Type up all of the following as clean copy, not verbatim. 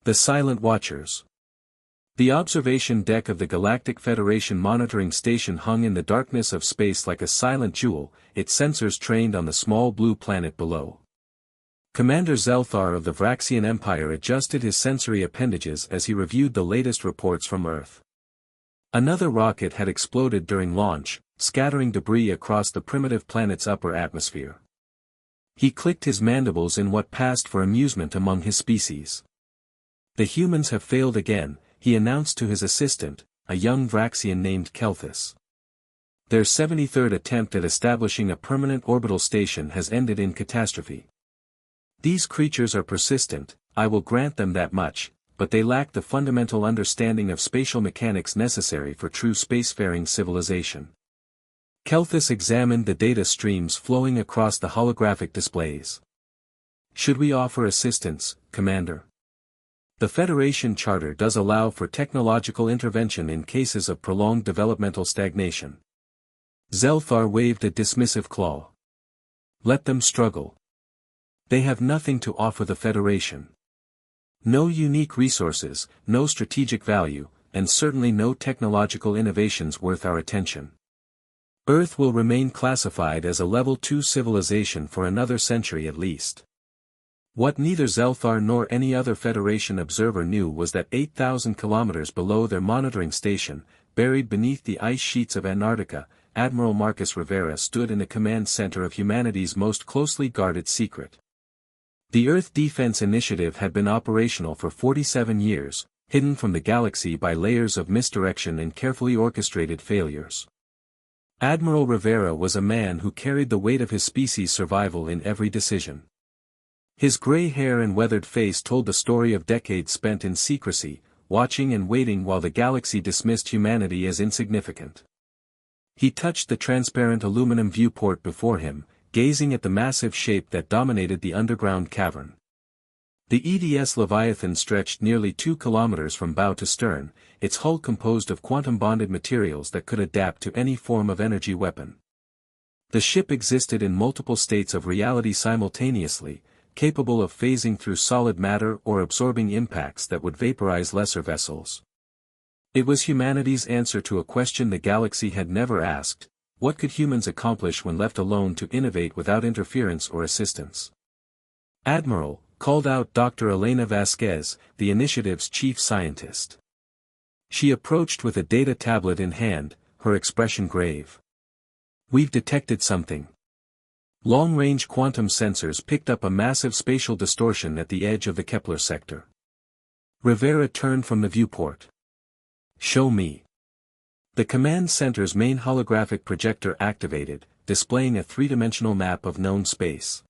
The Silent Watchers. The observation deck of the Galactic Federation monitoring station hung in the darkness of space like a silent jewel, its sensors trained on the small blue planet below. Commander Zelthar of the Vraxian Empire adjusted his sensory appendages as he reviewed the latest reports from Earth. Another rocket had exploded during launch, scattering debris across the primitive planet's upper atmosphere. He clicked his mandibles in what passed for amusement among his species. "The humans have failed again," he announced to his assistant, a young Vraxian named Kelthus. "Their 73rd attempt at establishing a permanent orbital station has ended in catastrophe. These creatures are persistent, I will grant them that much, but they lack the fundamental understanding of spatial mechanics necessary for true spacefaring civilization." Kelthus examined the data streams flowing across the holographic displays. "Should we offer assistance, Commander? The Federation Charter does allow for technological intervention in cases of prolonged developmental stagnation." Zelthar waved a dismissive claw. "Let them struggle. They have nothing to offer the Federation. No unique resources, no strategic value, and certainly no technological innovations worth our attention. Earth will remain classified as a Level 2 civilization for another century at least." What neither Zelthar nor any other Federation observer knew was that 8,000 kilometers below their monitoring station, buried beneath the ice sheets of Antarctica, Admiral Marcus Rivera stood in the command center of humanity's most closely guarded secret. The Earth Defense Initiative had been operational for 47 years, hidden from the galaxy by layers of misdirection and carefully orchestrated failures. Admiral Rivera was a man who carried the weight of his species' survival in every decision. His gray hair and weathered face told the story of decades spent in secrecy, watching and waiting while the galaxy dismissed humanity as insignificant. He touched the transparent aluminum viewport before him, gazing at the massive shape that dominated the underground cavern. The EDS Leviathan stretched nearly 2 kilometers from bow to stern, its hull composed of quantum-bonded materials that could adapt to any form of energy weapon. The ship existed in multiple states of reality simultaneously, capable of phasing through solid matter or absorbing impacts that would vaporize lesser vessels. It was humanity's answer to a question the galaxy had never asked: what could humans accomplish when left alone to innovate without interference or assistance? "Admiral," called out Dr. Elena Vasquez, the initiative's chief scientist. She approached with a data tablet in hand, her expression grave. "We've detected something." Long-range quantum sensors picked up a massive spatial distortion at the edge of the Kepler sector. Rivera turned from the viewport. "Show me." The command center's main holographic projector activated, displaying a three-dimensional map of known space.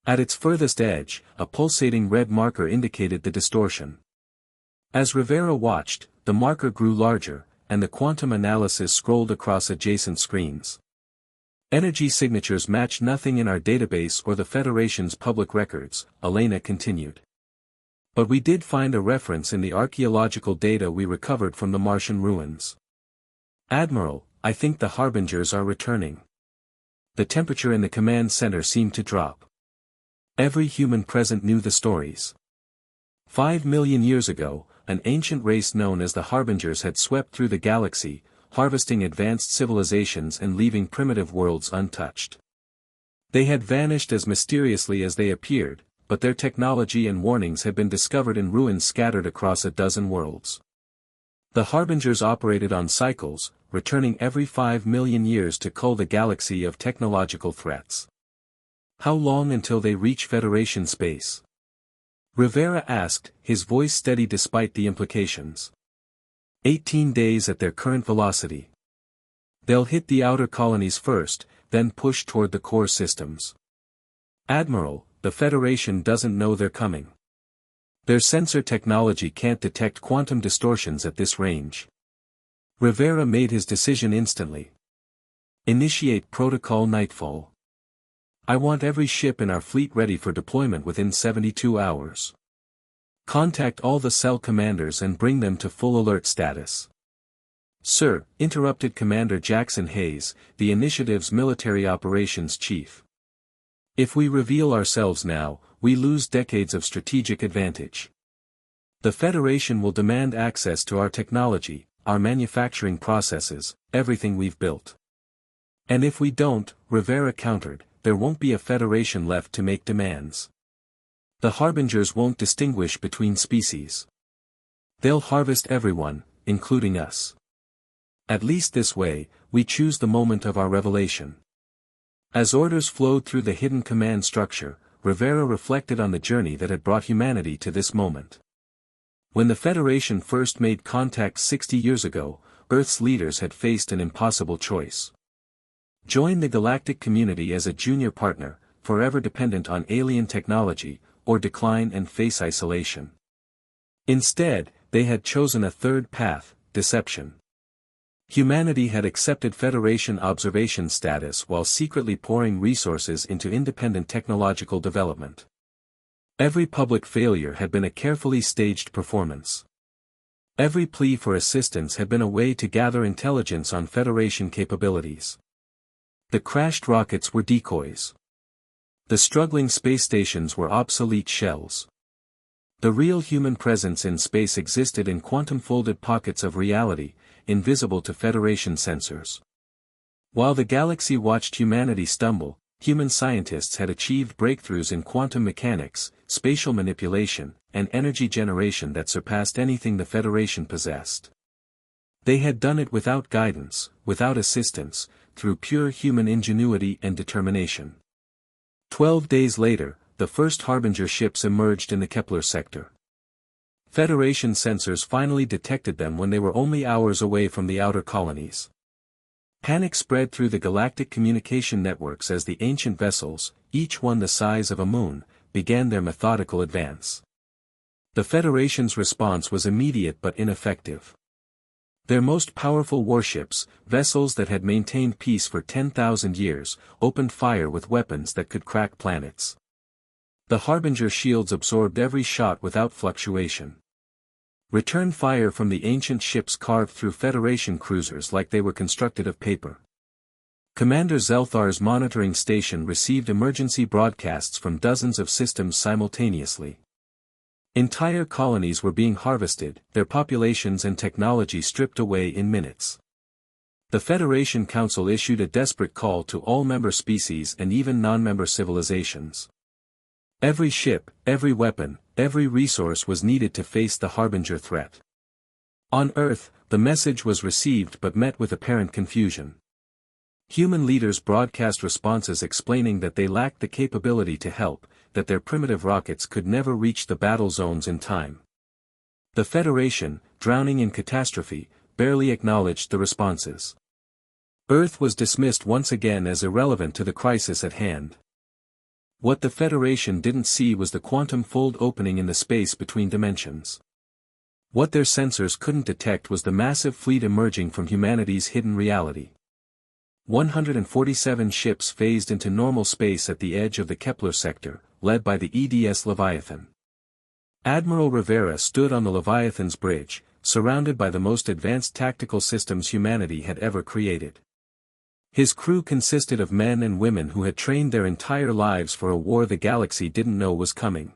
At its furthest edge, a pulsating red marker indicated the distortion. As Rivera watched, the marker grew larger, and the quantum analysis scrolled across adjacent screens. "Energy signatures match nothing in our database or the Federation's public records," Elena continued. "But we did find a reference in the archaeological data we recovered from the Martian ruins. Admiral, I think the Harbingers are returning." The temperature in the command center seemed to drop. Every human present knew the stories. 5 million years ago, an ancient race known as the Harbingers had swept through the galaxy, harvesting advanced civilizations and leaving primitive worlds untouched. They had vanished as mysteriously as they appeared, but their technology and warnings had been discovered in ruins scattered across a dozen worlds. The Harbingers operated on cycles, returning every 5 million years to cull the galaxy of technological threats. "How long until they reach Federation space?" Rivera asked, his voice steady despite the implications. 18 days at their current velocity. They'll hit the outer colonies first, then push toward the core systems. "Admiral, the Federation doesn't know they're coming. Their sensor technology can't detect quantum distortions at this range." Rivera made his decision instantly. "Initiate Protocol Nightfall. I want every ship in our fleet ready for deployment within 72 hours. Contact all the cell commanders and bring them to full alert status." "Sir," interrupted Commander Jackson Hayes, the initiative's military operations chief. "If we reveal ourselves now, we lose decades of strategic advantage. The Federation will demand access to our technology, our manufacturing processes, everything we've built. And if we don't, Rivera countered, there won't be a Federation left to make demands. The Harbingers won't distinguish between species. They'll harvest everyone, including us. At least this way, we choose the moment of our revelation. As orders flowed through the hidden command structure, Rivera reflected on the journey that had brought humanity to this moment. When the Federation first made contact 60 years ago, Earth's leaders had faced an impossible choice. Join the galactic community as a junior partner, forever dependent on alien technology, or decline and face isolation. Instead, they had chosen a third path, deception. Humanity had accepted Federation observation status while secretly pouring resources into independent technological development. Every public failure had been a carefully staged performance. Every plea for assistance had been a way to gather intelligence on Federation capabilities. The crashed rockets were decoys. The struggling space stations were obsolete shells. The real human presence in space existed in quantum-folded pockets of reality, invisible to Federation sensors. While the galaxy watched humanity stumble, human scientists had achieved breakthroughs in quantum mechanics, spatial manipulation, and energy generation that surpassed anything the Federation possessed. They had done it without guidance, without assistance, through pure human ingenuity and determination. 12 days later, the first Harbinger ships emerged in the Kepler sector. Federation sensors finally detected them when they were only hours away from the outer colonies. Panic spread through the galactic communication networks as the ancient vessels, each one the size of a moon, began their methodical advance. The Federation's response was immediate but ineffective. Their most powerful warships, vessels that had maintained peace for 10,000 years, opened fire with weapons that could crack planets. The Harbinger shields absorbed every shot without fluctuation. Return fire from the ancient ships carved through Federation cruisers like they were constructed of paper. Commander Zelthar's monitoring station received emergency broadcasts from dozens of systems simultaneously. Entire colonies were being harvested, their populations and technology stripped away in minutes. The Federation Council issued a desperate call to all member species and even non-member civilizations. Every ship, every weapon, every resource was needed to face the Harbinger threat. On Earth, the message was received but met with apparent confusion. Human leaders broadcast responses explaining that they lacked the capability to help, that their primitive rockets could never reach the battle zones in time. The Federation, drowning in catastrophe, barely acknowledged the responses. Earth was dismissed once again as irrelevant to the crisis at hand. What the Federation didn't see was the quantum fold opening in the space between dimensions. What their sensors couldn't detect was the massive fleet emerging from humanity's hidden reality. 147 ships phased into normal space at the edge of the Kepler sector, led by the EDS Leviathan. Admiral Rivera stood on the Leviathan's bridge, surrounded by the most advanced tactical systems humanity had ever created. His crew consisted of men and women who had trained their entire lives for a war the galaxy didn't know was coming.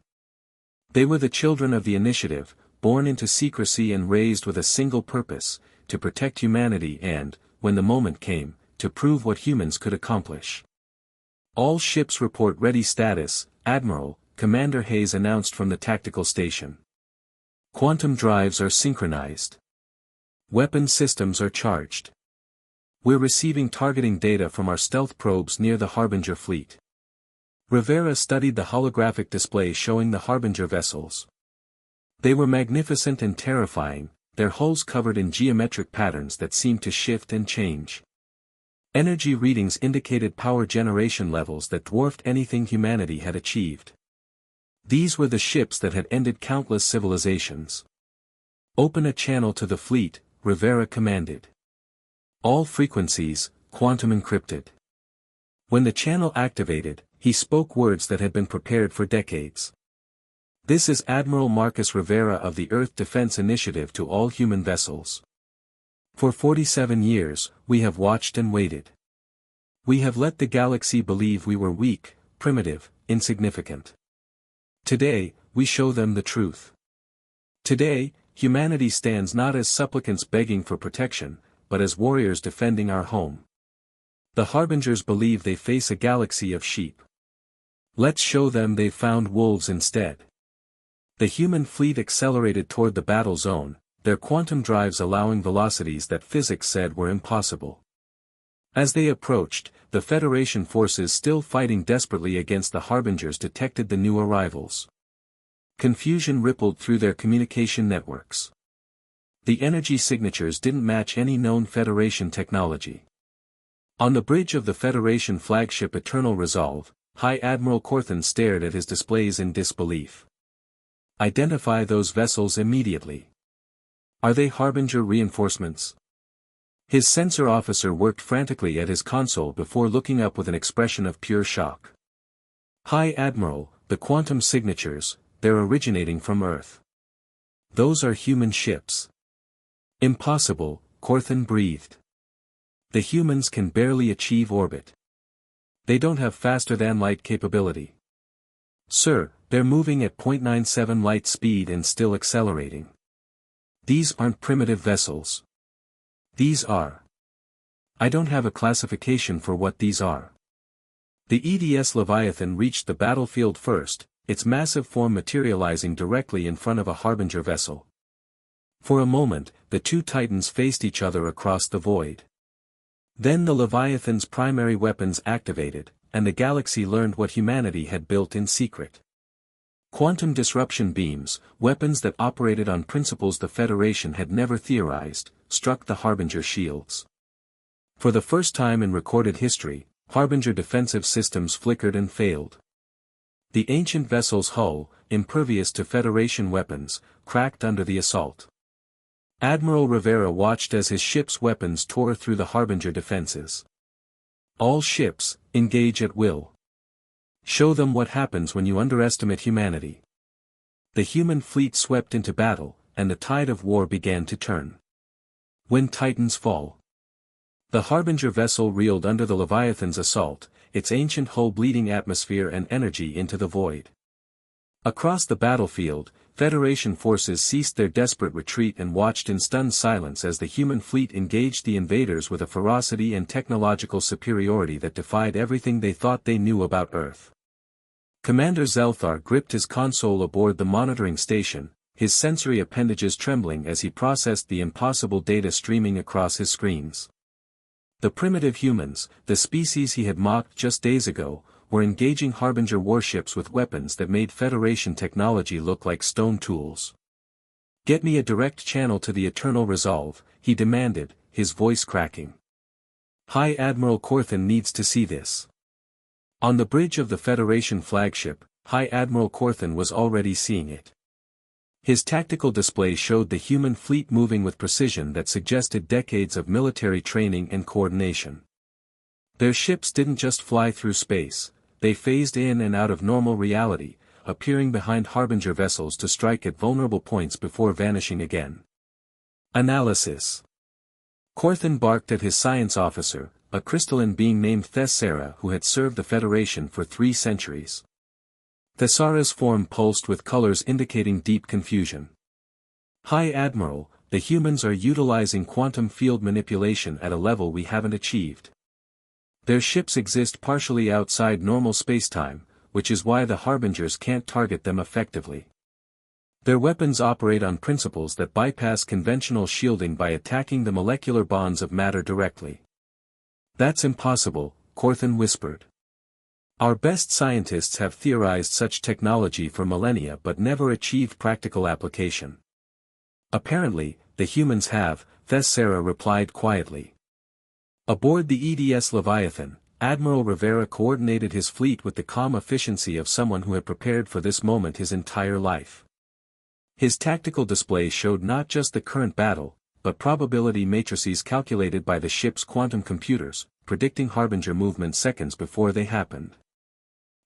They were the children of the initiative, born into secrecy and raised with a single purpose, to protect humanity and, when the moment came, to prove what humans could accomplish. All ships report ready status, Admiral, Commander Hayes announced from the tactical station. Quantum drives are synchronized. Weapon systems are charged. We're receiving targeting data from our stealth probes near the Harbinger fleet. Rivera studied the holographic display showing the Harbinger vessels. They were magnificent and terrifying, their hulls covered in geometric patterns that seemed to shift and change. Energy readings indicated power generation levels that dwarfed anything humanity had achieved. These were the ships that had ended countless civilizations. Open a channel to the fleet, Rivera commanded. All frequencies, quantum encrypted. When the channel activated, he spoke words that had been prepared for decades. This is Admiral Marcus Rivera of the Earth Defense Initiative to all human vessels. For 47 years, we have watched and waited. We have let the galaxy believe we were weak, primitive, insignificant. Today, we show them the truth. Today, humanity stands not as supplicants begging for protection, but as warriors defending our home. The harbingers believe they face a galaxy of sheep. Let's show them they've found wolves instead. The human fleet accelerated toward the battle zone, their quantum drives allowing velocities that physics said were impossible. As they approached, the Federation forces still fighting desperately against the harbingers detected the new arrivals. Confusion rippled through their communication networks. The energy signatures didn't match any known Federation technology. On the bridge of the Federation flagship Eternal Resolve, High Admiral Corthan stared at his displays in disbelief. Identify those vessels immediately. Are they Harbinger reinforcements? His sensor officer worked frantically at his console before looking up with an expression of pure shock. High Admiral, the quantum signatures, they're originating from Earth. Those are human ships. Impossible, Corthan breathed. The humans can barely achieve orbit. They don't have faster-than-light capability. Sir, they're moving at 0.97 light speed and still accelerating. These aren't primitive vessels. These are. I don't have a classification for what these are. The EDS Leviathan reached the battlefield first, its massive form materializing directly in front of a Harbinger vessel. For a moment, the two titans faced each other across the void. Then the Leviathan's primary weapons activated, and the galaxy learned what humanity had built in secret. Quantum disruption beams, weapons that operated on principles the Federation had never theorized, struck the Harbinger shields. For the first time in recorded history, Harbinger defensive systems flickered and failed. The ancient vessel's hull, impervious to Federation weapons, cracked under the assault. Admiral Rivera watched as his ship's weapons tore through the Harbinger defenses. All ships, engage at will. Show them what happens when you underestimate humanity. The human fleet swept into battle, and the tide of war began to turn. When Titans fall. The Harbinger vessel reeled under the Leviathan's assault, its ancient hull bleeding atmosphere and energy into the void. Across the battlefield, Federation forces ceased their desperate retreat and watched in stunned silence as the human fleet engaged the invaders with a ferocity and technological superiority that defied everything they thought they knew about Earth. Commander Zelthar gripped his console aboard the monitoring station, his sensory appendages trembling as he processed the impossible data streaming across his screens. The primitive humans, the species he had mocked just days ago, were engaging Harbinger warships with weapons that made Federation technology look like stone tools. Get me a direct channel to the Eternal Resolve, he demanded, his voice cracking. High Admiral Corthan needs to see this. On the bridge of the Federation flagship, High Admiral Corthan was already seeing it. His tactical display showed the human fleet moving with precision that suggested decades of military training and coordination. Their ships didn't just fly through space, they phased in and out of normal reality, appearing behind Harbinger vessels to strike at vulnerable points before vanishing again. Analysis. Corthan barked at his science officer, a crystalline being named Thessara who had served the Federation for 3 centuries. Thessara's form pulsed with colors indicating deep confusion. High Admiral, the humans are utilizing quantum field manipulation at a level we haven't achieved. Their ships exist partially outside normal spacetime, which is why the Harbingers can't target them effectively. Their weapons operate on principles that bypass conventional shielding by attacking the molecular bonds of matter directly. That's impossible, Corthan whispered. Our best scientists have theorized such technology for millennia but never achieved practical application. Apparently, the humans have, Thessara replied quietly. Aboard the EDS Leviathan, Admiral Rivera coordinated his fleet with the calm efficiency of someone who had prepared for this moment his entire life. His tactical display showed not just the current battle, but probability matrices calculated by the ship's quantum computers, predicting Harbinger movement seconds before they happened.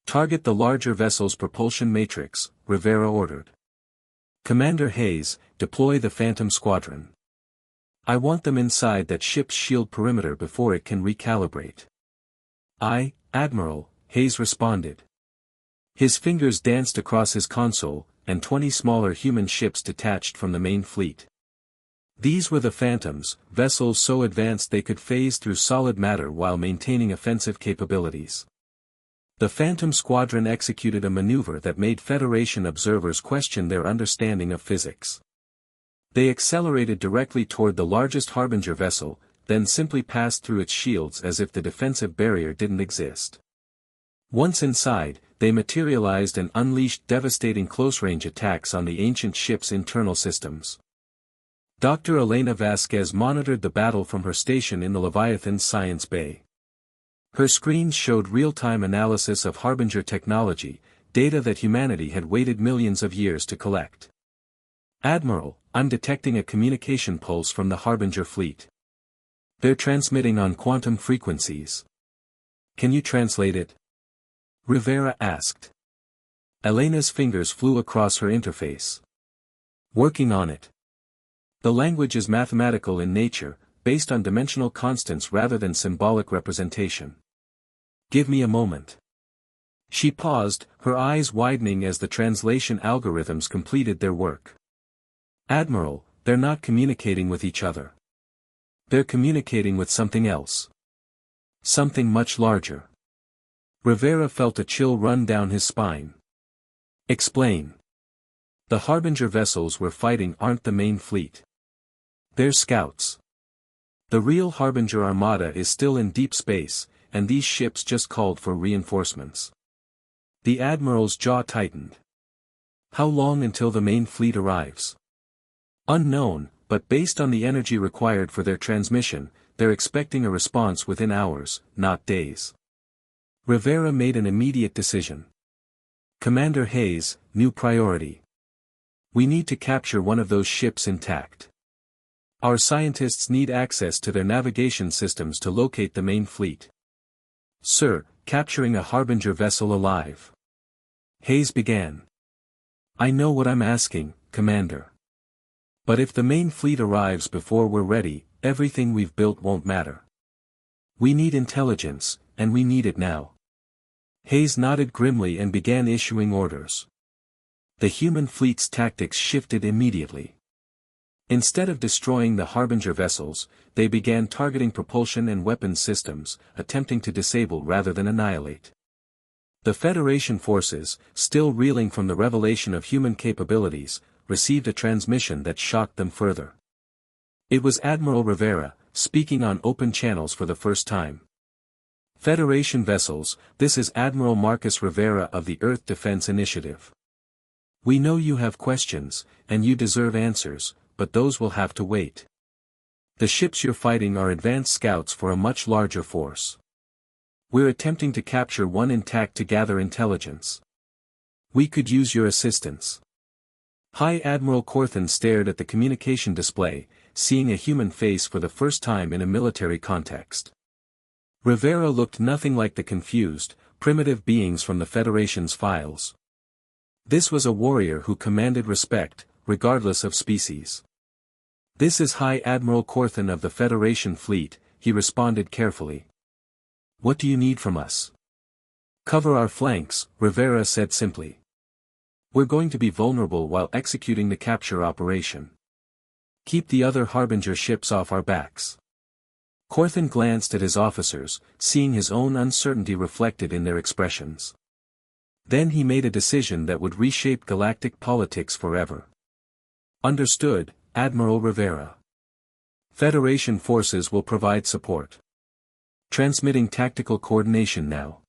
Target the larger vessel's propulsion matrix, Rivera ordered. Commander Hayes, deploy the Phantom Squadron. I want them inside that ship's shield perimeter before it can recalibrate. Aye, Admiral, Hayes responded. His fingers danced across his console, and 20 smaller human ships detached from the main fleet. These were the Phantoms, vessels so advanced they could phase through solid matter while maintaining offensive capabilities. The Phantom Squadron executed a maneuver that made Federation observers question their understanding of physics. They accelerated directly toward the largest Harbinger vessel, then simply passed through its shields as if the defensive barrier didn't exist. Once inside, they materialized and unleashed devastating close-range attacks on the ancient ship's internal systems. Dr. Elena Vasquez monitored the battle from her station in the Leviathan's science bay. Her screens showed real-time analysis of Harbinger technology, data that humanity had waited millions of years to collect. "Admiral, I'm detecting a communication pulse from the Harbinger fleet. They're transmitting on quantum frequencies. Can you translate it?" Rivera asked. Elena's fingers flew across her interface. "Working on it. The language is mathematical in nature, based on dimensional constants rather than symbolic representation. Give me a moment." She paused, her eyes widening as the translation algorithms completed their work. "Admiral, they're not communicating with each other. They're communicating with something else. Something much larger." Rivera felt a chill run down his spine. "Explain." "The Harbinger vessels we're fighting aren't the main fleet. They're scouts. The real Harbinger armada is still in deep space, and these ships just called for reinforcements." The Admiral's jaw tightened. "How long until the main fleet arrives?" "Unknown, but based on the energy required for their transmission, they're expecting a response within hours, not days." Rivera made an immediate decision. "Commander Hayes, new priority. We need to capture one of those ships intact. Our scientists need access to their navigation systems to locate the main fleet." "Sir, capturing a Harbinger vessel alive." Hayes began. "I know what I'm asking, Commander. But if the main fleet arrives before we're ready, everything we've built won't matter. We need intelligence, and we need it now." Hayes nodded grimly and began issuing orders. The human fleet's tactics shifted immediately. Instead of destroying the Harbinger vessels, they began targeting propulsion and weapons systems, attempting to disable rather than annihilate. The Federation forces, still reeling from the revelation of human capabilities, received a transmission that shocked them further. It was Admiral Rivera, speaking on open channels for the first time. "Federation vessels, this is Admiral Marcus Rivera of the Earth Defense Initiative. We know you have questions, and you deserve answers, but those will have to wait. The ships you're fighting are advanced scouts for a much larger force. We're attempting to capture one intact to gather intelligence. We could use your assistance." High Admiral Corthan stared at the communication display, seeing a human face for the first time in a military context. Rivera looked nothing like the confused, primitive beings from the Federation's files. This was a warrior who commanded respect, regardless of species. "This is High Admiral Corthan of the Federation Fleet," he responded carefully. "What do you need from us?" "Cover our flanks," Rivera said simply. "We're going to be vulnerable while executing the capture operation. Keep the other Harbinger ships off our backs." Corthan glanced at his officers, seeing his own uncertainty reflected in their expressions. Then he made a decision that would reshape galactic politics forever. "Understood, Admiral Rivera. Federation forces will provide support. Transmitting tactical coordination now."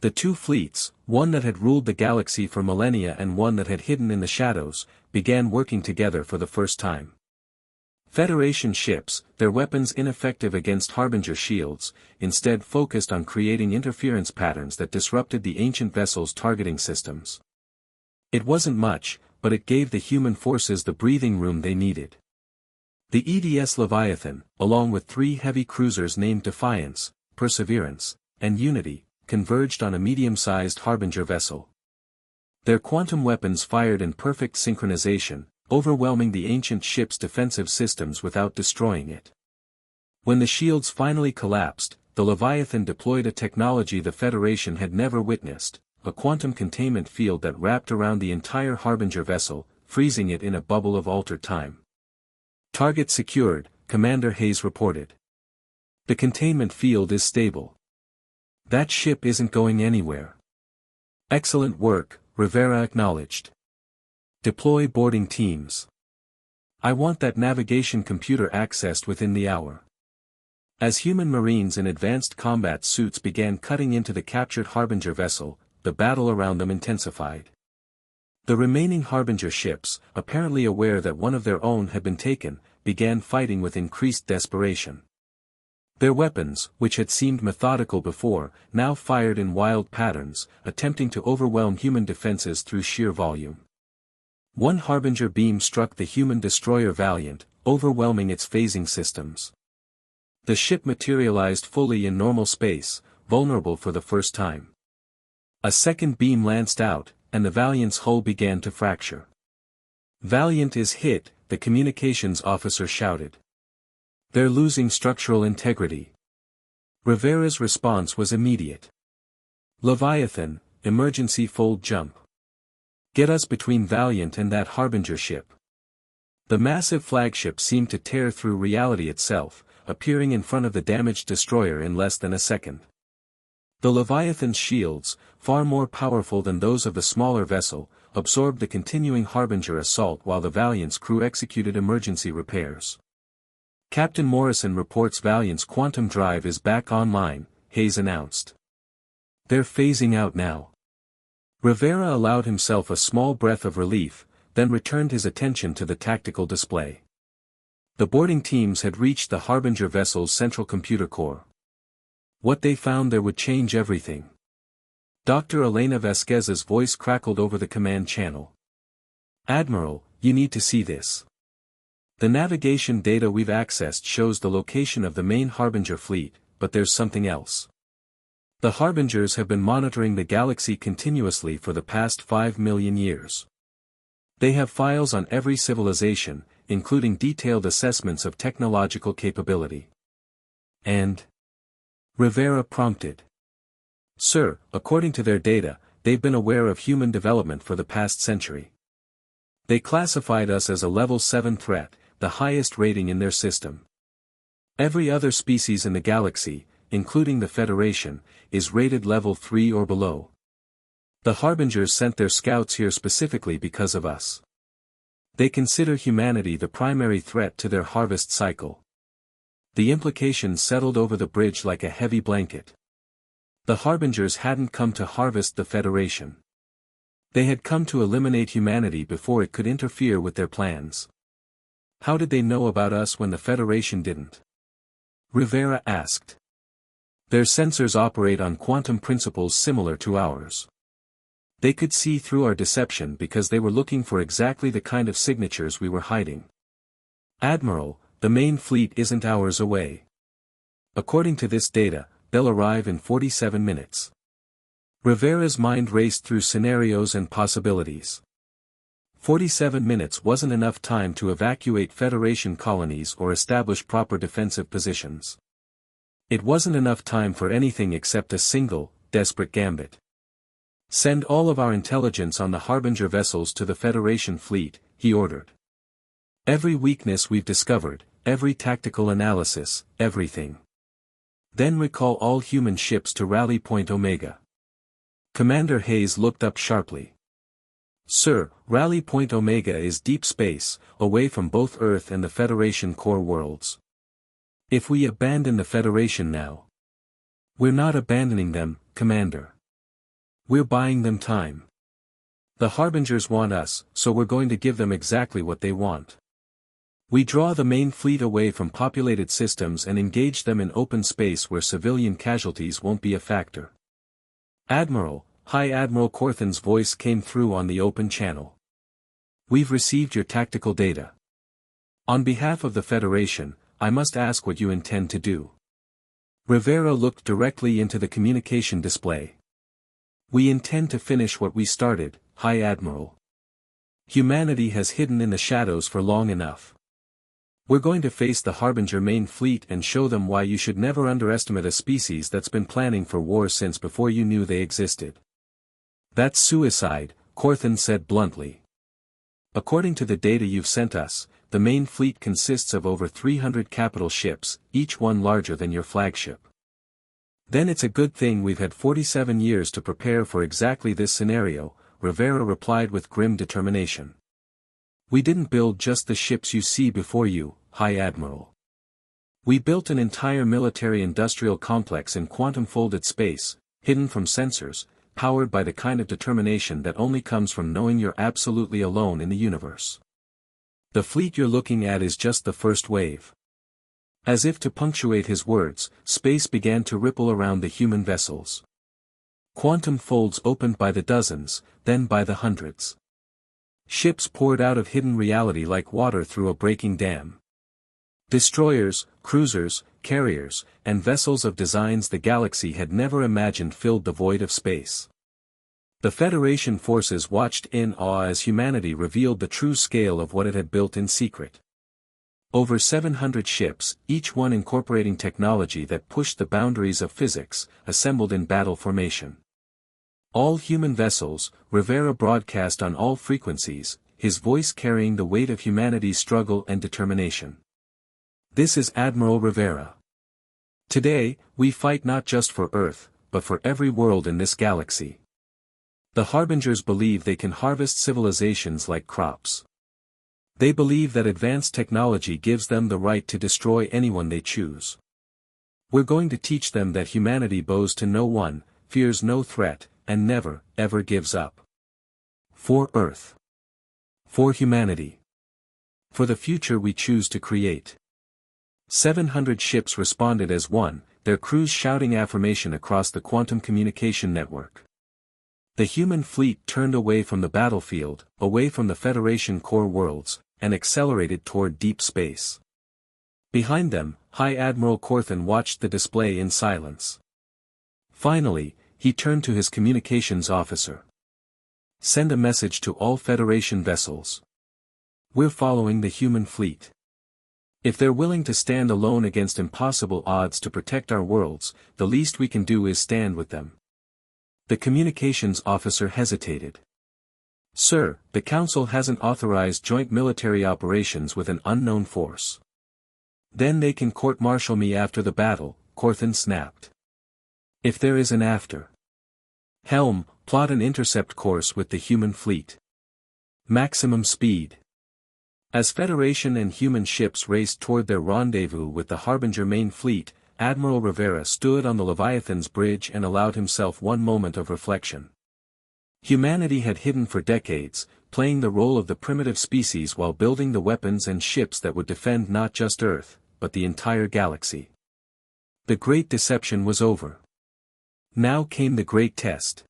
The two fleets, one that had ruled the galaxy for millennia and one that had hidden in the shadows, began working together for the first time. Federation ships, their weapons ineffective against Harbinger shields, instead focused on creating interference patterns that disrupted the ancient vessel's targeting systems. It wasn't much, but it gave the human forces the breathing room they needed. The EDS Leviathan, along with 3 heavy cruisers named Defiance, Perseverance, and Unity, converged on a medium-sized Harbinger vessel. Their quantum weapons fired in perfect synchronization, overwhelming the ancient ship's defensive systems without destroying it. When the shields finally collapsed, the Leviathan deployed a technology the Federation had never witnessed: a quantum containment field that wrapped around the entire Harbinger vessel, freezing it in a bubble of altered time. Target secured, Commander Hayes reported. The containment field is stable. That ship isn't going anywhere. Excellent work, Rivera acknowledged. Deploy boarding teams. I want that navigation computer accessed within the hour. As human marines in advanced combat suits began cutting into the captured Harbinger vessel, the battle around them intensified. The remaining Harbinger ships, apparently aware that one of their own had been taken, began fighting with increased desperation. Their weapons, which had seemed methodical before, now fired in wild patterns, attempting to overwhelm human defenses through sheer volume. One Harbinger beam struck the human destroyer Valiant, overwhelming its phasing systems. The ship materialized fully in normal space, vulnerable for the first time. A second beam lanced out, and the Valiant's hull began to fracture. "Valiant is hit," the communications officer shouted. "They're losing structural integrity." Rivera's response was immediate. "Leviathan, emergency fold jump. Get us between Valiant and that Harbinger ship." The massive flagship seemed to tear through reality itself, appearing in front of the damaged destroyer in less than a second. The Leviathan's shields, far more powerful than those of the smaller vessel, absorbed the continuing Harbinger assault while the Valiant's crew executed emergency repairs. "Captain Morrison reports Valiant's quantum drive is back online," Hayes announced. "They're phasing out now." Rivera allowed himself a small breath of relief, then returned his attention to the tactical display. The boarding teams had reached the Harbinger vessel's central computer core. What they found there would change everything. Dr. Elena Vasquez's voice crackled over the command channel. "Admiral, you need to see this. The navigation data we've accessed shows the location of the main Harbinger fleet, but there's something else. The Harbingers have been monitoring the galaxy continuously for the past 5 million years. They have files on every civilization, including detailed assessments of technological capability." "And?" Rivera prompted. "Sir, according to their data, they've been aware of human development for the past century. They classified us as a level 7 threat, the highest rating in their system. Every other species in the galaxy, including the Federation, is rated level 3 or below. The Harbingers sent their scouts here specifically because of us. They consider humanity the primary threat to their harvest cycle." The implications settled over the bridge like a heavy blanket. The Harbingers hadn't come to harvest the Federation. They had come to eliminate humanity before it could interfere with their plans. "How did they know about us when the Federation didn't?" Rivera asked. "Their sensors operate on quantum principles similar to ours. They could see through our deception because they were looking for exactly the kind of signatures we were hiding. Admiral, the main fleet isn't hours away. According to this data, they'll arrive in 47 minutes. Rivera's mind raced through scenarios and possibilities. 47 minutes wasn't enough time to evacuate Federation colonies or establish proper defensive positions. It wasn't enough time for anything except a single, desperate gambit. "Send all of our intelligence on the Harbinger vessels to the Federation fleet," he ordered. "Every weakness we've discovered, every tactical analysis, everything. Then recall all human ships to Rally Point Omega." Commander Hayes looked up sharply. "Sir, Rally Point Omega is deep space, away from both Earth and the Federation core worlds. If we abandon the Federation now..." "We're not abandoning them, Commander. We're buying them time. The Harbingers want us, so we're going to give them exactly what they want. We draw the main fleet away from populated systems and engage them in open space where civilian casualties won't be a factor." "Admiral," High Admiral Corthan's voice came through on the open channel. "We've received your tactical data. On behalf of the Federation, I must ask what you intend to do." Rivera looked directly into the communication display. "We intend to finish what we started, High Admiral. Humanity has hidden in the shadows for long enough. We're going to face the Harbinger main fleet and show them why you should never underestimate a species that's been planning for war since before you knew they existed." That's suicide, Corthan said bluntly. According to the data you've sent us, the main fleet consists of over 300 capital ships, each one larger than your flagship. Then it's a good thing we've had 47 years to prepare for exactly this scenario, Rivera replied with grim determination. We didn't build just the ships you see before you, High Admiral. We built an entire military-industrial complex in quantum-folded space, hidden from sensors, powered by the kind of determination that only comes from knowing you're absolutely alone in the universe. The fleet you're looking at is just the first wave. As if to punctuate his words, space began to ripple around the human vessels. Quantum folds opened by the dozens, then by the hundreds. Ships poured out of hidden reality like water through a breaking dam. Destroyers, cruisers, carriers, and vessels of designs the galaxy had never imagined filled the void of space. The Federation forces watched in awe as humanity revealed the true scale of what it had built in secret. Over 700 ships, each one incorporating technology that pushed the boundaries of physics, assembled in battle formation. All human vessels, Rivera broadcast on all frequencies, his voice carrying the weight of humanity's struggle and determination. This is Admiral Rivera. Today, we fight not just for Earth, but for every world in this galaxy. The Harbingers believe they can harvest civilizations like crops. They believe that advanced technology gives them the right to destroy anyone they choose. We're going to teach them that humanity bows to no one, fears no threat, and never, ever gives up. For Earth. For humanity. For the future we choose to create. 700 ships responded as one, their crews shouting affirmation across the quantum communication network. The human fleet turned away from the battlefield, away from the Federation core worlds, and accelerated toward deep space. Behind them, High Admiral Corthan watched the display in silence. Finally, he turned to his communications officer. Send a message to all Federation vessels. We're following the human fleet. If they're willing to stand alone against impossible odds to protect our worlds, the least we can do is stand with them. The communications officer hesitated. Sir, the Council hasn't authorized joint military operations with an unknown force. Then they can court-martial me after the battle, Corthan snapped. If there is an after. Helm, plot an intercept course with the human fleet. Maximum speed. As Federation and human ships raced toward their rendezvous with the Harbinger main fleet, Admiral Rivera stood on the Leviathan's bridge and allowed himself one moment of reflection. Humanity had hidden for decades, playing the role of the primitive species while building the weapons and ships that would defend not just Earth, but the entire galaxy. The great deception was over. Now came the great test.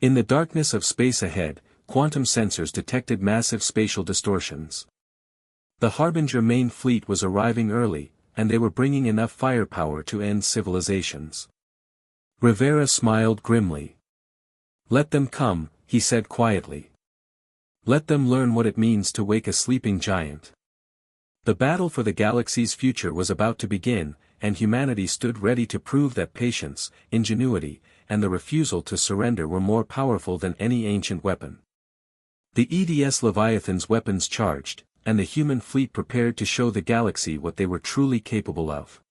In the darkness of space ahead, quantum sensors detected massive spatial distortions. The Harbinger main fleet was arriving early, and they were bringing enough firepower to end civilizations. Rivera smiled grimly. Let them come, he said quietly. Let them learn what it means to wake a sleeping giant. The battle for the galaxy's future was about to begin, and humanity stood ready to prove that patience, ingenuity, and the refusal to surrender were more powerful than any ancient weapon. The EDS Leviathan's weapons charged, and the human fleet prepared to show the galaxy what they were truly capable of.